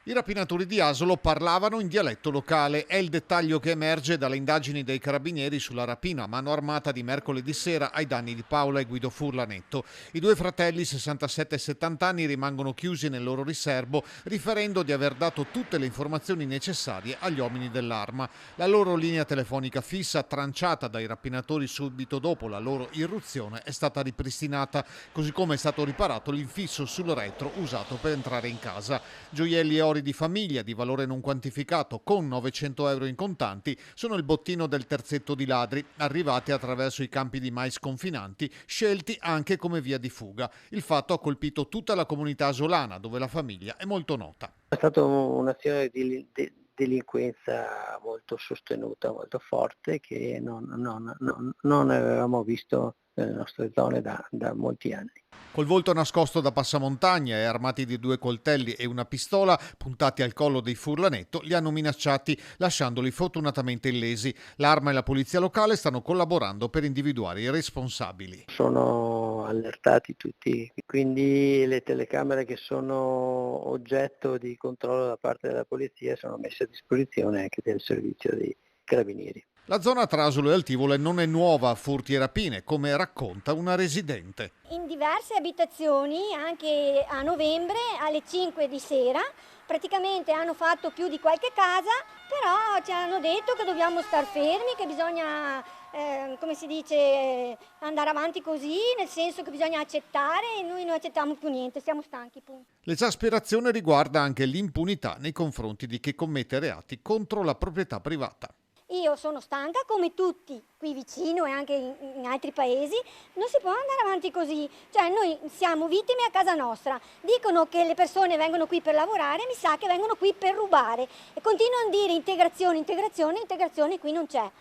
I rapinatori di Asolo parlavano in dialetto locale. È il dettaglio che emerge dalle indagini dei carabinieri sulla rapina a mano armata di mercoledì sera ai danni di Paola e Guido Furlanetto. I due fratelli, 67 e 70 anni, rimangono chiusi nel loro riservo, riferendo di aver dato tutte le informazioni necessarie agli uomini dell'arma. La loro linea telefonica fissa, tranciata dai rapinatori subito dopo la loro irruzione, è stata ripristinata, così come è stato riparato l'infisso sul retro usato per entrare in casa. Gioielli e ori di famiglia di valore non quantificato con 900 euro in contanti sono il bottino del terzetto di ladri, arrivati attraverso i campi di mais confinanti, scelti anche come via di fuga. Il fatto ha colpito tutta la comunità asolana, dove la famiglia è molto nota. È stata un'azione di delinquenza molto sostenuta, molto forte, che non avevamo visto nelle nostre zone da molti anni. Col volto nascosto da passamontagna e armati di 2 coltelli e una pistola puntati al collo dei Furlanetto, li hanno minacciati, lasciandoli fortunatamente illesi. L'arma e la polizia locale stanno collaborando per individuare i responsabili. Sono allertati tutti, quindi le telecamere che sono oggetto di controllo da parte della polizia sono messe a disposizione anche del servizio dei carabinieri. La zona tra Asolo e Altivole non è nuova a furti e rapine, come racconta una residente. In diverse abitazioni, anche a novembre alle 5 di sera, praticamente hanno fatto più di qualche casa, però ci hanno detto che dobbiamo star fermi, che bisogna, come si dice, andare avanti così, nel senso che bisogna accettare, e noi non accettiamo più niente, siamo stanchi, punto. L'esasperazione riguarda anche l'impunità nei confronti di chi commette reati contro la proprietà privata. Io sono stanca come tutti qui vicino e anche in altri paesi, non si può andare avanti così, cioè noi siamo vittime a casa nostra, dicono che le persone vengono qui per lavorare, mi sa che vengono qui per rubare e continuano a dire integrazione, integrazione, integrazione qui non c'è.